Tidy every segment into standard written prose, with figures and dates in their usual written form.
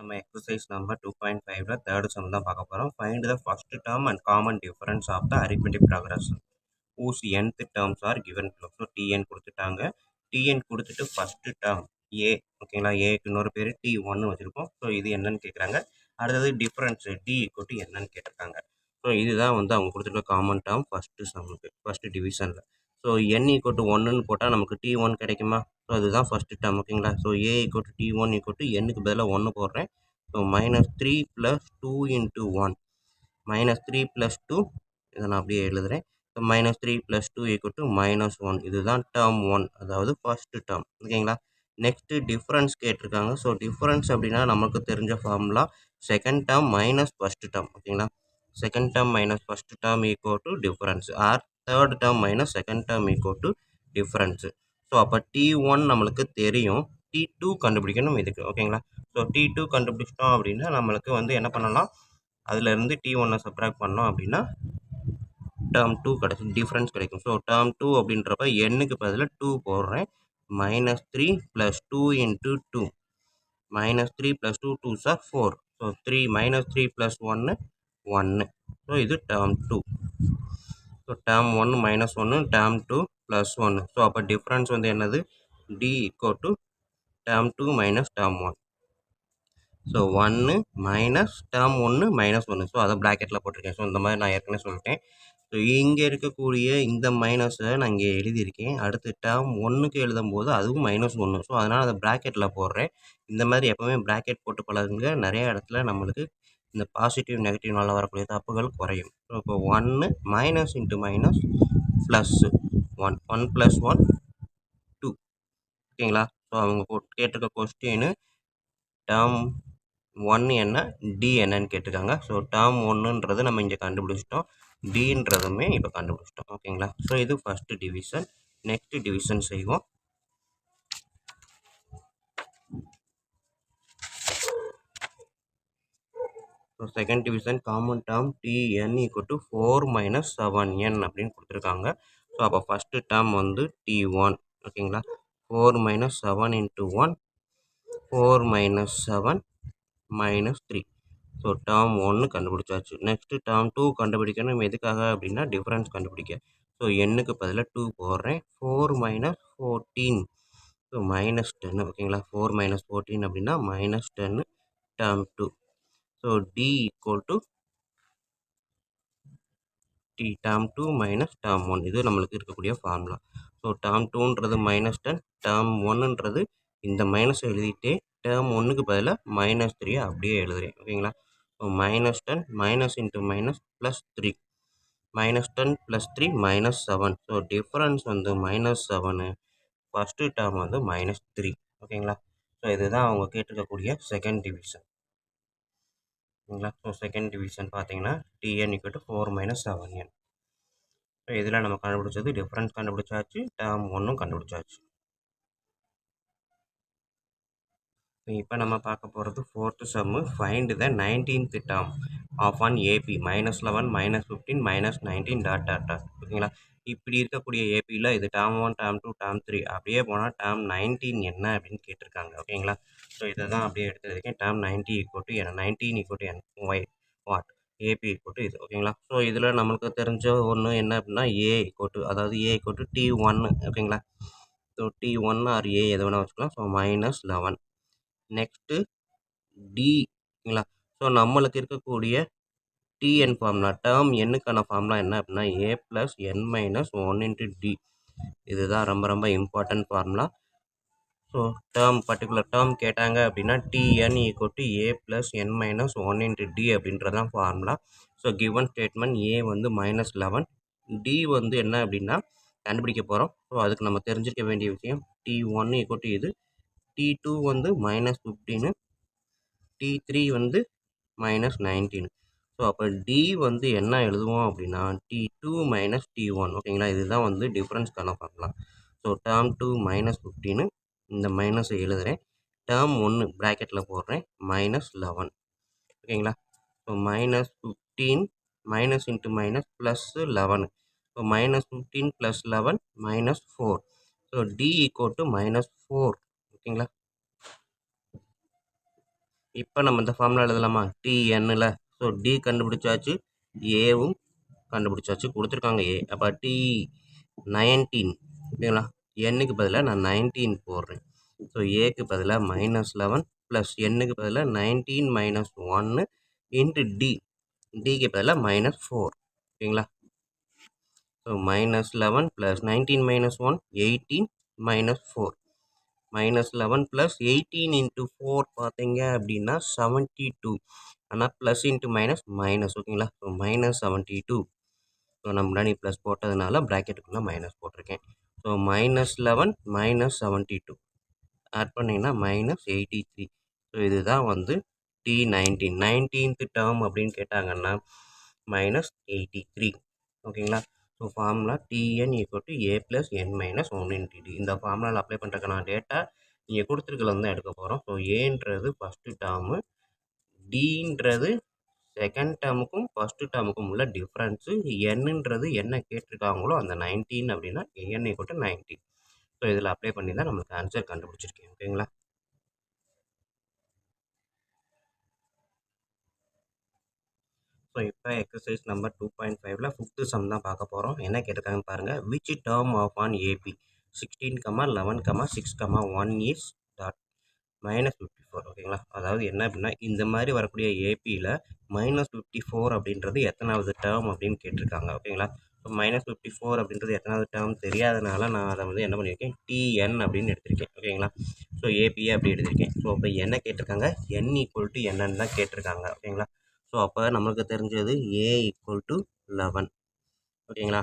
நம்ம exercise number 2.5ல third sum தான் பார்க்க போகிறோம். Find the first term and common difference of the arithmetic progression whose nth terms are given below. So T N கொடுத்துட்டாங்க. T N கொடுத்துட்டு first term A, ஓகேங்களா, ஏக்கு இன்னொரு பேர் டி ஒன்னு வச்சுருக்கோம். ஸோ இது என்னன்னு கேட்குறாங்க. அடுத்தது டிஃபரன்ஸ் டி ஈக்குவல் என்னன்னு கேட்டிருக்காங்க. ஸோ இதுதான் வந்து அவங்க கொடுத்துருக்க காமன் டேர்ம் ஃபஸ்ட்டு சம்முக்கு ஃபஸ்ட்டு டிவிஷனில். ஸோ n ஈக்குவல் ஒன்றுன்னு போட்டால் நமக்கு டி ஒன் கிடைக்குமா? ஸோ அதுதான் ஃபஸ்ட்டு டேர்ம், ஓகேங்களா. So A equal T one equal என்னுக்கு பதிலாக 1 போடுறேன். ஸோ -3 + 2 × 1 -3 + 2 இதை நான் அப்படியே எழுதுகிறேன். ஸோ -3 + 2 = -1. இதுதான் டேர்ம் 1, அதாவது ஃபர்ஸ்ட் டேர்ம், ஓகேங்களா. நெக்ஸ்ட்டு டிஃப்ரென்ஸ் கேட்டிருக்காங்க. ஸோ டிஃப்ரென்ஸ் அப்படின்னா நமக்கு தெரிஞ்ச formula second term minus first term, ஓகேங்களா. Second term minus first term equal difference, or third term minus second term equal difference. So அப்போ T1 நம்மளுக்கு தெரியும், T2 கண்டுபிடிக்கணும் இதுக்கு, ஓகேங்களா. ஸோ T2 கண்டுபிடிச்சிட்டோம் அப்படின்னா நம்மளுக்கு வந்து என்ன பண்ணலாம், அதுலேருந்து T1 சப்ட்ராக்ட் பண்ணோம் அப்படின்னா டேர்ம் 2 கிடைக்கும், டிஃப்ரென்ஸ் கிடைக்கும். ஸோ டேர்ம் 2 அப்படின்றப்ப என்னுக்கு பதிலாக 2 போடுறேன். -3 + 2 × 2 -3 + 2 2s are 4. ஸோ -3 + 1 1. ஸோ இது term 2. So term 1 -1, term 2 +1. So அப்போ டிஃப்ரென்ஸ் வந்து என்னது, D = term 2 - term 1. So 1 minus term 1 -1. So அதை ப்ராக்கெட்டில் போட்டிருக்கேன். ஸோ இந்த மாதிரி நான் ஏற்கனவே சொல்லிட்டேன். ஸோ இங்கே இருக்கக்கூடிய இந்த மைனஸை நான் இங்கே எழுதியிருக்கேன். அடுத்து டேர்ம் 1க்கு எழுதும்போது அதுவும் -1. ஸோ அதனால் அதை ப்ராக்கெட்டில் போடுறேன். இந்த மாதிரி எப்போவுமே ப்ராக்கெட் போட்டு பழகுங்க. நிறைய இடத்துல நம்மளுக்கு இந்த பாசிட்டிவ் நெகட்டிவ்னால வரக்கூடிய தப்புகள் குறையும். ஸோ இப்போ 1 மைனஸ் இன்ட்டு மைனஸ் ப்ளஸ் 1 1 + 1 2, ஓகேங்களா. ஸோ அவங்க கேட்டிருக்க கொஸ்டின் டேர்ம் 1 என்ன, டி என்னன்னு கேட்டிருக்காங்க. ஸோ டேர்ம் 1ன்றது நம்ம இங்கே கண்டுபிடிச்சிட்டோம், டின்றதுமே இப்போ கண்டுபிடிச்சிட்டோம், ஓகேங்களா. ஸோ இது ஃபஸ்ட்டு டிவிஷன். நெக்ஸ்ட் டிவிஷன் செய்வோம். So second division common term Tn = 4 - 7n அப்படின்னு கொடுத்துருக்காங்க. ஸோ அப்போ ஃபஸ்ட்டு டேர்ம் வந்து T1, ஓகேங்களா. 4 - 7 × 1 4 - 7 -3. ஸோ டேர்ம் 1 கண்டுபிடிச்சாச்சு. நெக்ஸ்ட்டு டேர்ம் 2 கண்டுபிடிக்கணும். எதுக்காக அப்படின்னா டிஃப்ரென்ஸ் கண்டுபிடிக்க. ஸோ என்னுக்கு பதிலாக 2 போடுறேன். 4 - 14. ஸோ -10, ஓகேங்களா. 4 - 14 அப்படின்னா -10 term 2. So D = term 2 - term 1. இது நம்மளுக்கு இருக்கக்கூடிய ஃபார்முலா. ஸோ டேர்ம் 2ன்றது -10, டேர்ம் 1ன்றது இந்த மைனஸை எழுதிட்டு டேர்ம் 1க்கு பதிலாக -3 அப்படியே எழுதுறேன், ஓகேங்களா. So -10 minus into minus +3 -10 + 3 -7. So difference வந்து -7, ஃபஸ்ட்டு டேர்ம் வந்து -3, ஓகேங்களா. ஸோ இதுதான் அவங்க கேட்டிருக்கக்கூடிய செகண்ட் டிவிஷன், ஓகேங்களா. ஸோ செகண்ட் டிவிஷன் பார்த்தீங்கன்னா Tn = 4 - 7n. ஸோ இதில் நம்ம கண்டுபிடிச்சது டிஃப்ரென்ஸ் கண்டுபிடிச்சாச்சு, டேர்ம் 1ம் கண்டுபிடிச்சாச்சு. இப்போ நம்ம பார்க்க போகிறது fourth sum. Find the 19th term of an AP -11 -15 -19 ... ஓகேங்களா. இப்படி இருக்கக்கூடிய ஏபியில் இது டேர்ம் 1 டேர்ம் 2 டேர்ம் 3 அப்படியே போனால் டேர்ம் 19 என்ன அப்படின்னு கேட்டிருக்காங்க, ஓகேங்களா. ஸோ இதை தான் அப்படியே எடுத்துருக்கேன். Term 19 = n Y what AP இது, ஓகேங்களா. ஸோ இதில் நம்மளுக்கு தெரிஞ்ச ஒன்று என்ன அப்படின்னா ஏ அதாவது ஏ T1, ஓகேங்களா. ஸோ T1 ஆர் ஏ எது வேணால் வச்சுக்கலாம். ஸோ -11. நெக்ஸ்ட்டு டிங்களா. ஸோ நம்மளுக்கு இருக்கக்கூடிய டிஎன் ஃபார்முலா, டேர்ம் என்னுக்கான ஃபார்முலா என்ன அப்படின்னா ஏ + n - 1 × டி. இதுதான் ரொம்ப ரொம்ப important formula. So particular term கேட்டாங்க அப்படின்னா Tn = ஏ + n - 1 × டி அப்படின்றதான் ஃபார்முலா. ஸோ கிவன் ஸ்டேட்மெண்ட் ஏ வந்து -11, டி வந்து என்ன அப்படின்னா கண்டுபிடிக்க போகிறோம். ஸோ அதுக்கு நம்ம தெரிஞ்சிக்க வேண்டிய விஷயம் T1 = இது, T2 வந்து -15, T3 வந்து -19. ஸோ அப்போ D வந்து என்ன எழுதுவோம் அப்படின்னா T2 - T1, ஓகேங்களா. இதுதான் வந்து டிஃப்ரென்ஸ்க்கான ஃபார்முலா. ஸோ டேர்ம் 2 -15, இந்த மைனஸை எழுதுகிறேன். டேர்ம் 1 ப்ராக்கெட்டில் போடுறேன், -11, ஓகேங்களா. So -15 minus into minus +11. So -15 + 11 -4. So D = -4, ஓகேங்களா. இப்போ நம்ம இந்த ஃபார்முலா எழுதலாமா? TNல. ஸோ D கண்டுபிடிச்சாச்சு, ஏவும் கண்டுபிடிச்சாச்சு, கொடுத்துருக்காங்க ஏ. அப்போ T19 ஓகேங்களா? Nக்கு பதிலாக நான் 19 போடுறேன். ஸோ ஏக்கு பதிலாக -11 ப்ளஸ் Nக்கு பதிலாக 19 - 1 இன்ட்டு D. Dக்கு பதிலாக -4 ஓகேங்களா? ஸோ -11 ப்ளஸ் 19 - 1 18 -4 -11 ப்ளஸ் 18 இன்ட்டு 4 பார்த்தீங்க அப்படின்னா 72. ஆனால் ப்ளஸ் இன்ட்டு மைனஸ் மைனஸ் ஓகேங்களா? ஸோ -72. ஸோ நான் முன்னாடி ப்ளஸ் போட்டதுனால ப்ராக்கெட்டுக்குள்ளே மைனஸ் போட்டிருக்கேன். ஸோ -11 -72 ஆட் பண்ணிங்கன்னா -83. ஸோ இதுதான் வந்து T19 19th டேர்ம் அப்படின்னு கேட்டாங்கன்னா -83 ஓகேங்களா? So formula TN = A + N - 1 × D. இந்த ஃபார்முலாவில் அப்ளை பண்ணுறதுக்கான டேட்டா நீங்கள் கொடுத்துருக்கல தான் எடுக்க போகிறோம். ஸோ ஏன்றது ஃபஸ்ட்டு டேர்மு, Dன்றது செகண்ட் டேர்முக்கும் ஃபஸ்ட்டு டேர்முக்கும் உள்ள டிஃப்ரென்ஸு, என்னன்றது என்ன கேட்டிருக்காங்களோ அந்த 19 அப்படின்னா N = 19. ஸோ இதில் அப்ளை பண்ணி தான் நம்மளுக்கு ஆன்சர் கண்டுபிடிச்சிருக்கேன் ஓகேங்களா? ஸோ இப்போ எக்ஸசைஸ் நம்பர் 2.5ல 5th சம் தான் பார்க்க போகிறோம். என்ன கேட்டிருக்காங்கன்னு பாருங்கள். Which term of an AP 16, 11, 6, 1 is -54 ஓகேங்களா? அதாவது என்ன அப்படின்னா இந்த மாதிரி வரக்கூடிய ஏபியில் -54 அப்படின்றது எத்தனாவது டேர்ம் அப்படின்னு கேட்டிருக்காங்க ஓகேங்களா? ஸோ -54 அப்படின்றது எத்தனாவது டேர்ம் தெரியாதனால நான் அதை வந்து என்ன பண்ணியிருக்கேன், TN அப்படின்னு எடுத்திருக்கேன் ஓகேங்களா? ஸோ ஏபியை அப்படி எடுத்திருக்கேன். ஸோ இப்போ என்ன கேட்டிருக்காங்க, N = என்னன்னு தான் கேட்டிருக்காங்க ஓகேங்களா? ஸோ அப்போ நம்மளுக்கு தெரிஞ்சது A = 11 ஓகேங்களா?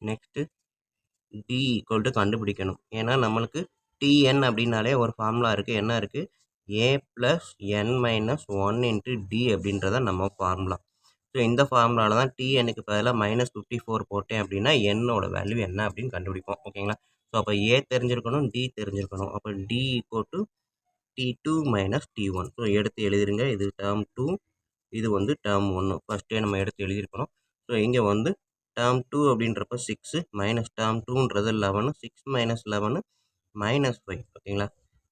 நெக்ஸ்ட்டு D = கண்டுபிடிக்கணும். ஏன்னா நம்மளுக்கு TN அப்படின்னாலே ஒரு ஃபார்முலா இருக்குது. என்ன இருக்குது? A + N - 1 × D அப்படின்றத நம்ம ஃபார்முலா. ஸோ இந்த ஃபார்முலாவில் தான் TNக்கு பதிலாக -54 போட்டேன் அப்படின்னா என்னோட வேல்யூ என்ன அப்படின்னு கண்டுபிடிப்போம் ஓகேங்களா? ஸோ அப்போ A தெரிஞ்சிருக்கணும், D தெரிஞ்சிருக்கணும். அப்போ D = T2 - T1. ஸோ எடுத்து எழுதிருங்க. இது டேர்ம் 2, இது வந்து டேர்ம் 1. ஃபஸ்ட்டே நம்ம எடுத்து எழுதியிருக்கணும். ஸோ இங்கே வந்து டேர்ம் 2 அப்படின்றப்ப 6 மைனஸ் டேர்ம் 2ன்றது 11, 6 - 11 -5 ஓகேங்களா?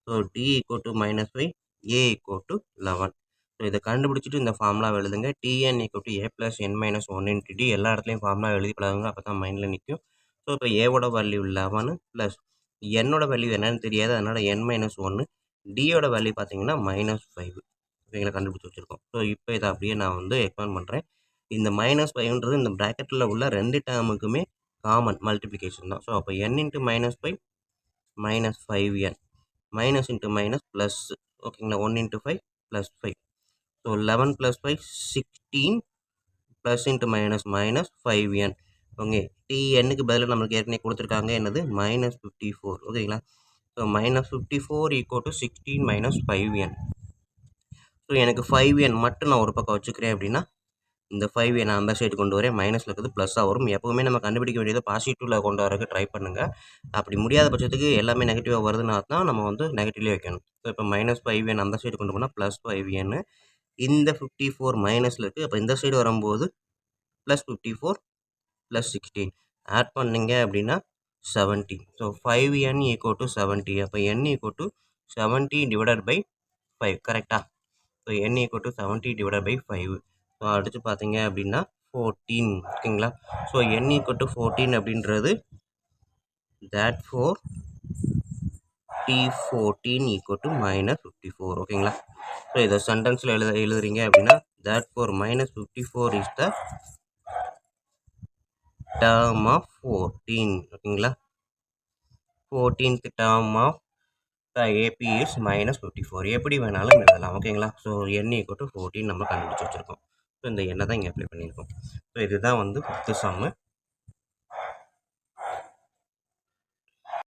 So D = -5, A = 11. ஸோ இதை கண்டுபிடிச்சிட்டு இந்த ஃபார்முலாவை எழுதுங்க. TN = A + N - 1 × D. எல்லா இடத்துலையும் ஃபார்முலா எழுதி பழகுங்க, அப்போ தான் மைண்டில் நிற்கும். ஸோ இப்போ ஏவோட வேல்யூ 11 ப்ளஸ் என்னோட வேல்யூ என்னன்னு தெரியாது, அதனால் N - 1. டியோட வேல்யூ பார்த்தீங்கன்னா -5 ஓகேங்களா? கண்டுபிடிச்சி வச்சுருக்கோம். ஸோ இப்போ இதை அப்படியே நான் வந்து எக்ஸ்பேண்ட் பண்ணுறேன். இந்த -5ன்றது இந்த ப்ராக்கெட்டில் உள்ள 2 டேர்முக்குமே காமன் மல்டிப்ளிகேஷன் தான். ஸோ அப்போ N × -5 -5N minus into minus plus ஓகேங்களா? 1 × 5 +5. So 11 + 5 16 plus into minus -5N okay. TNக்கு பதிலாக நம்மளுக்கு ஏற்கனவே கொடுத்துருக்காங்க என்னது, -54 ஓகேங்களா? So -54 = 16 - 5N. ஸோ எனக்கு 5N மட்டும் நான் ஒரு பக்கம் வச்சுக்கிறேன் அப்படின்னா இந்த 5N அந்த சைடு கொண்டு வரேன், மைனஸில் இருக்கிறது ப்ளஸ்ஸாக வரும். எப்போவுமே நம்ம கண்டுபிடிக்க வேண்டியது பாசிட்டிவில் கொண்டு வரதுக்கு ட்ரை பண்ணுங்கள். அப்படி முடியாத பட்சத்துக்கு எல்லாமே நெகட்டிவாக வருதுன்னா தான் நம்ம வந்து நெகட்டிவ்லேயே வைக்கணும். ஸோ இப்போ -5N அந்த சைடு கொண்டு போனால் +5N. இந்த 54 மைனஸில் இருக்குது. அப்போ இந்த சைடு வரும்போது +54 + 16 ஆட் பண்ணிங்க அப்படின்னா 70. So 5N = 70. அப்போ N = 70 / 5 கரெக்டாக? So N = 70 / 5. ஸோ அடுத்து பார்த்தீங்க அப்படின்னா 14 ஓகேங்களா? ஸோ N = 14 அப்படின்றது therefore T14 = -54 ஓகேங்களா? ஸோ இதை சென்டென்ஸில் எழுதுறீங்க அப்படின்னா therefore -54 is the term of 14 ஓகேங்களா? 14th term of the AP is -54. எப்படி வேணாலும் எழுதலாம் ஓகேங்களா? ஸோ N = 14 நம்ம கண்டுபிடிச்சி வச்சுருக்கோம். ஸோ இந்த எண்ணை தான் இங்கே அப்ளை பண்ணியிருக்கோம். ஸோ இதுதான் வந்து 5th சம்மு.